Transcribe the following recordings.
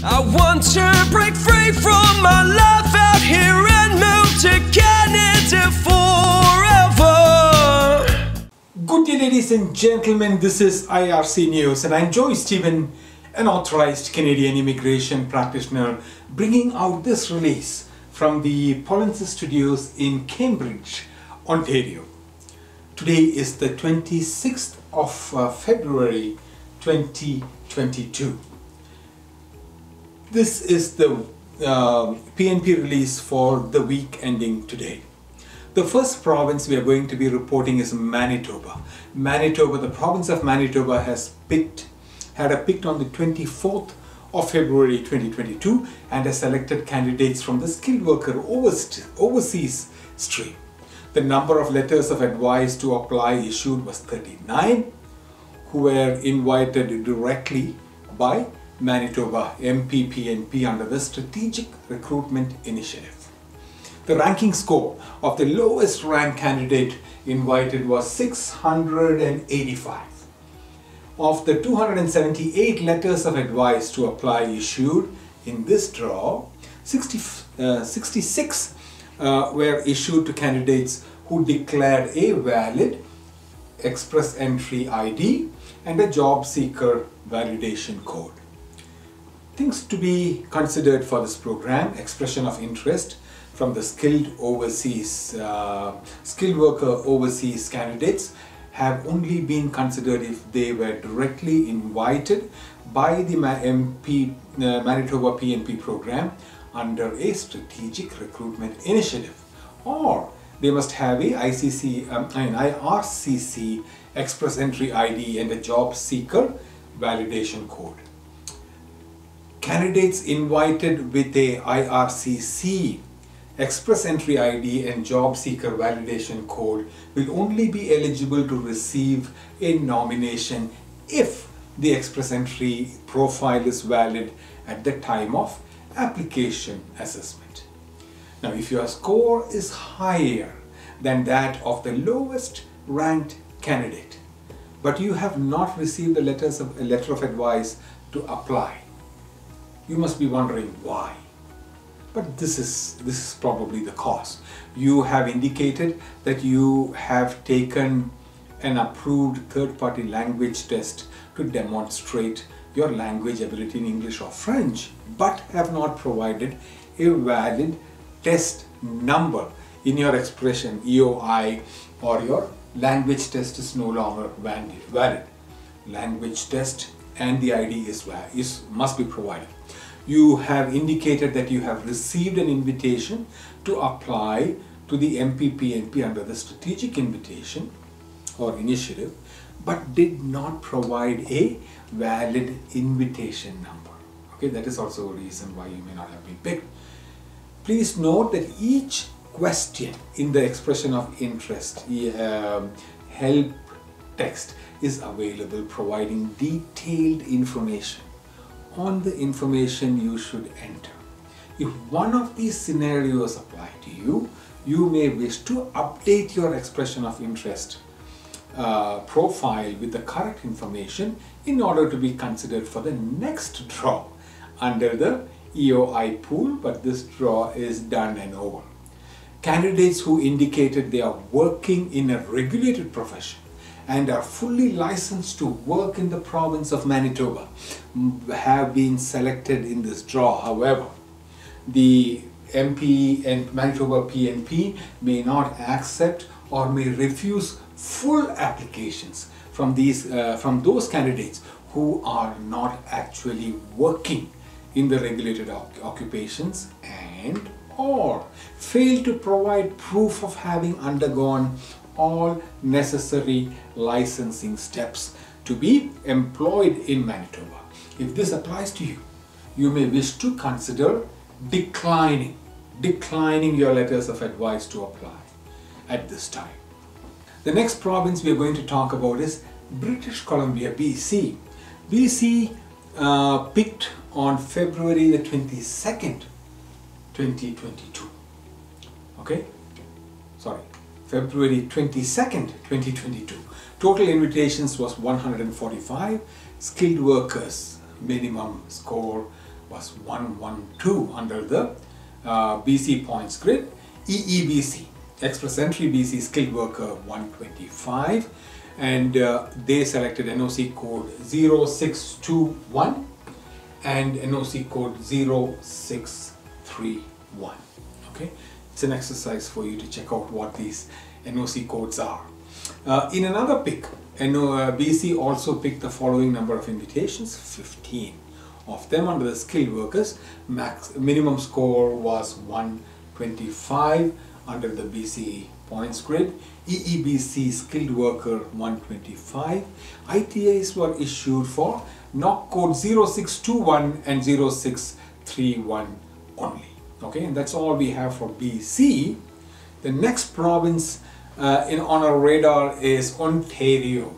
I want to break free from my life out here and move to Canada forever. Good day, ladies and gentlemen, this is IRC News and I'm Joy Stephen, an authorized Canadian immigration practitioner, bringing out this release from the Polinsys studios in Cambridge, Ontario. Today is the 26th of February 2022. This is the PNP release for the week ending today. The first province we are going to be reporting is Manitoba. Manitoba, the province of Manitoba had a pick on the 24th of February 2022 and has selected candidates from the skilled worker overseas stream. The number of letters of advice to apply issued was 39, who were invited directly by Manitoba MPNP under the Strategic Recruitment Initiative. The ranking score of the lowest ranked candidate invited was 685. Of the 278 letters of advice to apply issued in this draw, 66 were issued to candidates who declared a valid express entry ID and a job seeker validation code. Things to be considered for this program: expression of interest from the skilled worker overseas candidates have only been considered if they were directly invited by the Manitoba PNP program under a Strategic Recruitment Initiative, or they must have a IRCC express entry ID and a job seeker validation code. Candidates invited with a IRCC express entry ID and job seeker validation code will only be eligible to receive a nomination if the express entry profile is valid at the time of application assessment. Now, if your score is higher than that of the lowest ranked candidate, but you have not received a letter of advice to apply, you must be wondering why. But this is probably the cause. You have indicated that you have taken an approved third-party language test to demonstrate your language ability in English or French, but have not provided a valid test number in your expression EOI, or your language test is no longer valid. Language test and the ID must be provided. You have indicated that you have received an invitation to apply to the MPNP under the Strategic Invitation or Initiative, but did not provide a valid invitation number. Okay, that is also a reason why you may not have been picked. Please note that each question in the expression of interest help text is available, providing detailed information on the information you should enter. If one of these scenarios apply to you, you may wish to update your expression of interest profile with the correct information in order to be considered for the next draw under the EOI pool, but this draw is done and over. Candidates who indicated they are working in a regulated profession and are fully licensed to work in the province of Manitoba have been selected in this draw. However, the MP and Manitoba PNP may not accept or may refuse full applications from those candidates who are not actually working in the regulated occupations and or fail to provide proof of having undergone all necessary licensing steps to be employed in Manitoba. If this applies to you, you may wish to consider declining your letters of advice to apply at this time. The next province we are going to talk about is British Columbia, BC. BC picked on February the 22nd, 2022. Okay? Sorry. February 22nd, 2022. Total invitations was 145. Skilled workers, minimum score was 112 under the BC points grid. EEBC, Express Entry BC skilled worker 125, and they selected NOC code 0621 and NOC code 0631. Okay, it's an exercise for you to check out what these NOC codes are. In another pick, BC also picked the following number of invitations, 15 of them under the skilled workers. Minimum score was 125 under the BC points grid. EEBC skilled worker 125. ITAs were issued for NOC code 0621 and 0631 only. Okay, and that's all we have for BC. The next province on our radar is Ontario.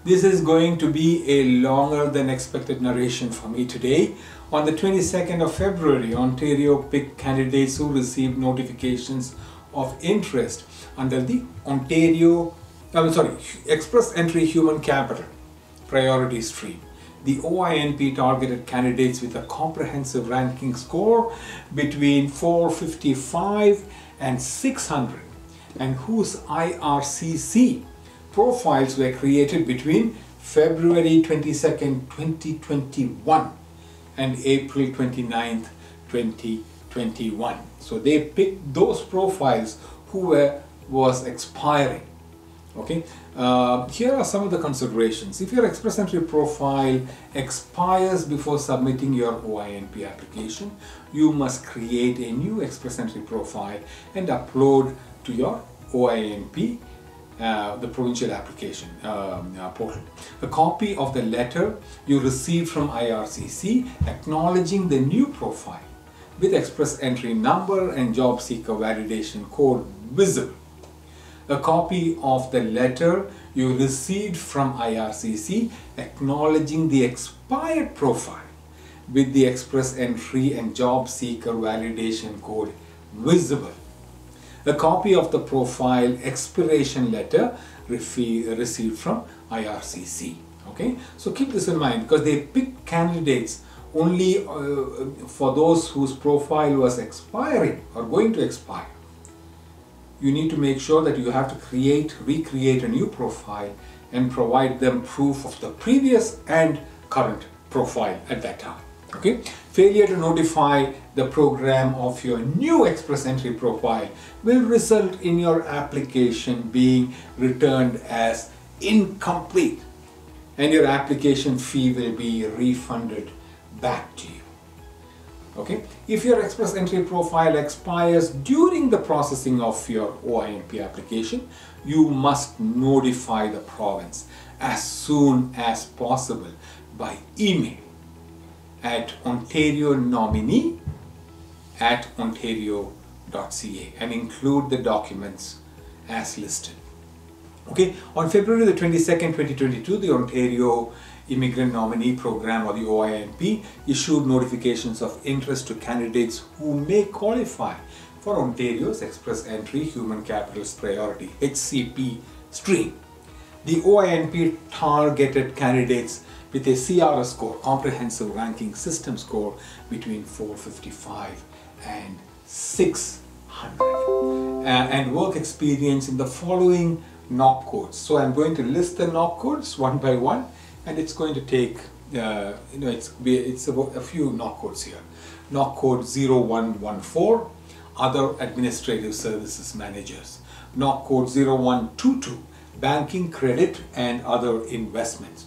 This is going to be a longer than expected narration for me today. On the 22nd of February, Ontario picked candidates who received notifications of interest under the Express Entry Human Capital priority stream. The OINP targeted candidates with a comprehensive ranking score between 455 and 600 and whose IRCC profiles were created between February 22nd, 2021 and April 29th, 2021. So they picked those profiles who was expiring. Okay, here are some of the considerations. If your Express Entry profile expires before submitting your OINP application, you must create a new Express Entry profile and upload to your OINP, the provincial application portal. A copy of the letter you received from IRCC acknowledging the new profile with Express Entry number and job seeker validation code visible. A copy of the letter you received from IRCC acknowledging the expired profile with the Express Entry and job seeker validation code visible. A copy of the profile expiration letter received from IRCC. Okay, so keep this in mind because they pick candidates only for those whose profile was expiring or going to expire. You need to make sure that you have to recreate a new profile and provide them proof of the previous and current profile at that time. Okay, failure to notify the program of your new Express Entry profile will result in your application being returned as incomplete and your application fee will be refunded back to you. Okay, if your Express Entry profile expires during the processing of your OINP application, you must notify the province as soon as possible by email at ontarionominee@ontario.ca and include the documents as listed. Okay, on February the 22nd, 2022, the Ontario Immigrant Nominee Program or the OINP issued notifications of interest to candidates who may qualify for Ontario's Express Entry Human Capital's Priority HCP stream. The OINP targeted candidates with a CRS score, Comprehensive Ranking System score, between 455 and 600 and work experience in the following NOC codes. So I'm going to list the NOC codes one by one, and it's going to take it's about a few NOC codes here. NOC code 0114, other administrative services managers. NOC code 0122, banking, credit and other investments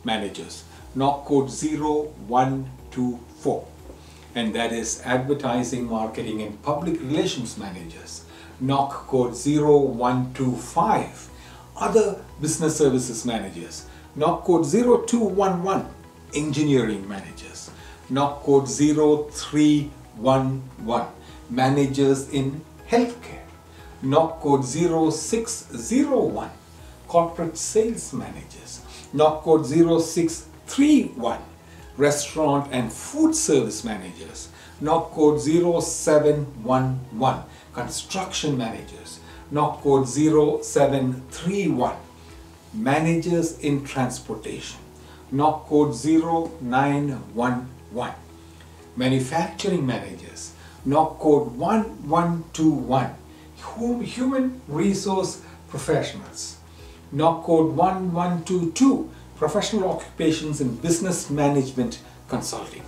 managers. NOC code 0124, and that is advertising, marketing and public relations managers. NOC code 0125, other business services managers. NOC code 0211, engineering managers. NOC code 0311, managers in healthcare. NOC code 0601, corporate sales managers. NOC code 0631, restaurant and food service managers. NOC code 0711, construction managers. NOC code 0731, managers in transportation. NOC code 0911, manufacturing managers. NOC code 1121, human resource professionals. NOC code 1122, professional occupations in business management consulting.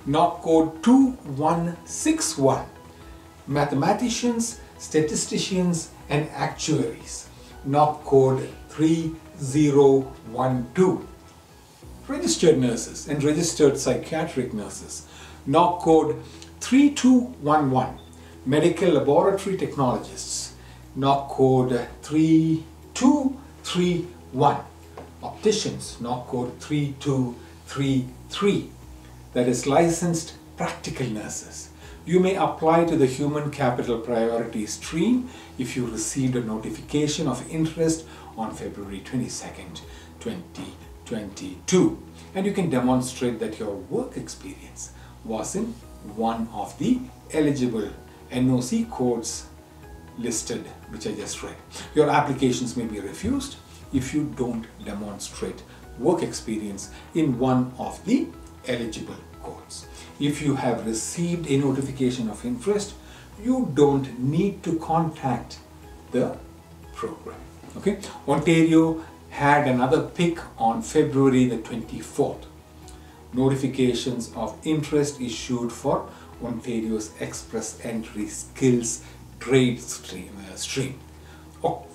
NOC code 2161, mathematicians, statisticians and actuaries. NOC code 3012, registered nurses and registered psychiatric nurses. NOC code 3211, medical laboratory technologists. NOC code 3231, opticians. NOC code 3233, that is licensed practical nurses. You may apply to the Human Capital Priority Stream if you received a notification of interest on February 22nd, 2022. And you can demonstrate that your work experience was in one of the eligible NOC codes listed, which I just read. Your applications may be refused if you don't demonstrate work experience in one of the eligible codes. If you have received a notification of interest, you don't need to contact the program. Okay? Ontario had another pick on February the 24th. Notifications of interest issued for Ontario's Express Entry Skills Trade Stream.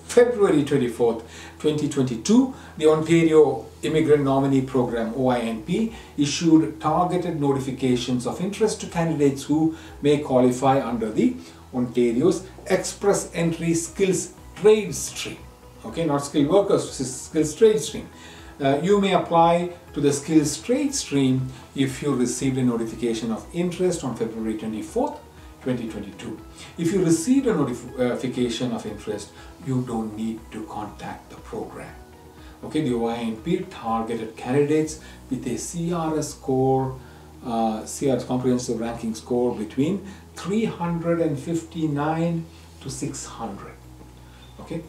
February 24th, 2022, the Ontario Immigrant Nominee Program, OINP, issued targeted notifications of interest to candidates who may qualify under the Ontario's Express Entry Skills Trade Stream. Okay, not skilled workers, skills trade stream. You may apply to the skills trade stream if you received a notification of interest on February 24th, 2022. If you received a notification of interest, you don't need to contact the program. Okay, the OINP targeted candidates with a CRS score, CRS comprehensive ranking score between 359 to 600. Okay,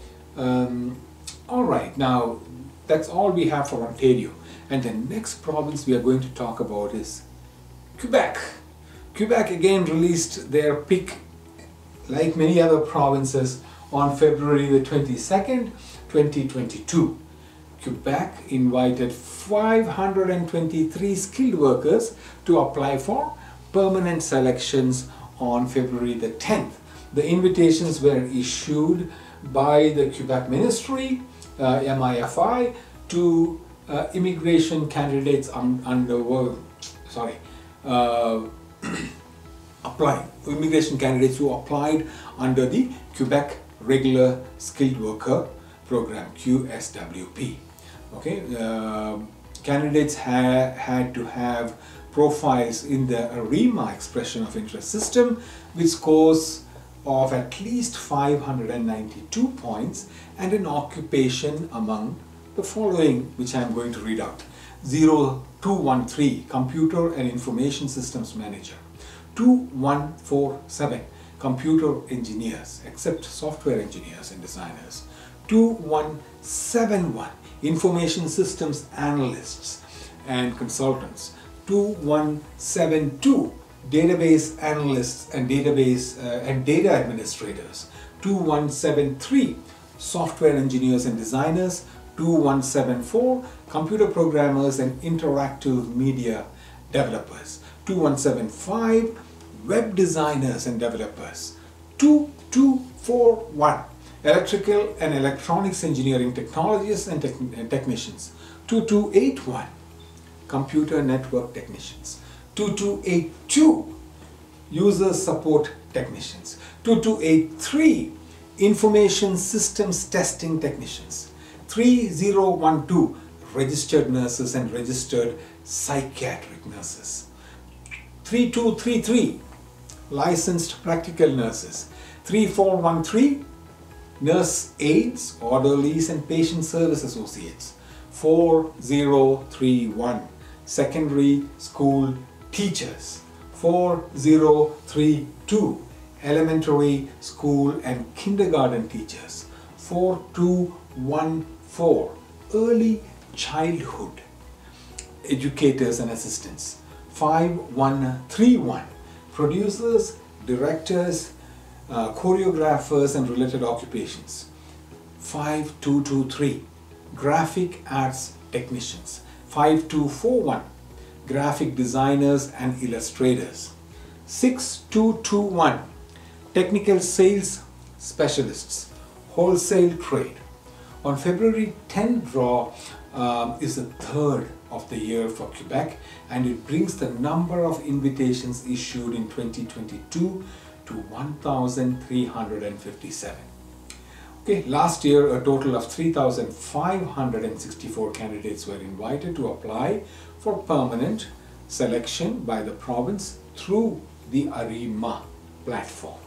all right, now that's all we have for Ontario. And the next province we are going to talk about is Quebec. Quebec again released their pick, like many other provinces, on February the 22nd, 2022. Quebec invited 523 skilled workers to apply for permanent selections on February the 10th. The invitations were issued by the Quebec Ministry, MIFI, to immigration candidates immigration candidates who applied under the Quebec Regular Skilled Worker Program, QSWP. Okay, candidates had to have profiles in the ARIMA expression of interest system with scores of at least 592 points and an occupation among the following, which I am going to read out. 0213, Computer and Information Systems Manager. 2147, Computer Engineers, except software engineers and designers. 2171, Information Systems Analysts and Consultants. 2172, Database Analysts and Data Administrators. 2173, Software Engineers and Designers. 2174, Computer Programmers and Interactive Media Developers. 2175, Web Designers and Developers. 2241, Electrical and Electronics Engineering Technologists and Technicians. 2281, Computer Network Technicians. 2282, User Support Technicians. 2283, Information Systems Testing Technicians. 3012, Registered Nurses and Registered Psychiatric Nurses. 3233, Licensed Practical Nurses. 3413, Nurse Aides, Orderlies and Patient Service Associates. 4031, Secondary School Teachers. 4032, Elementary School and Kindergarten Teachers. 4214, Early Childhood Educators and Assistants. 5131. Producers, directors, choreographers and related occupations. 5223. Graphic arts technicians. 5241. Graphic designers and illustrators. 6221. Technical sales specialists. Wholesale trade. On February 10 draw is the third of the year for Quebec, and it brings the number of invitations issued in 2022 to 1,357. Okay, last year a total of 3,564 candidates were invited to apply for permanent selection by the province through the ARIMA platform.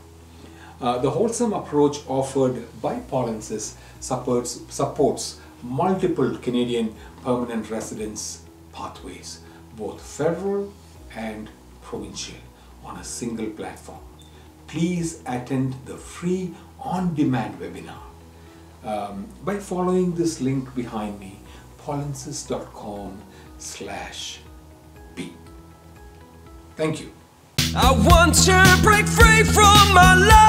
The wholesome approach offered by Polinsys supports multiple Canadian permanent residence pathways, both federal and provincial, on a single platform. Please attend the free on-demand webinar by following this link behind me, polinsys.com/b. Thank you. I want to break free from my life.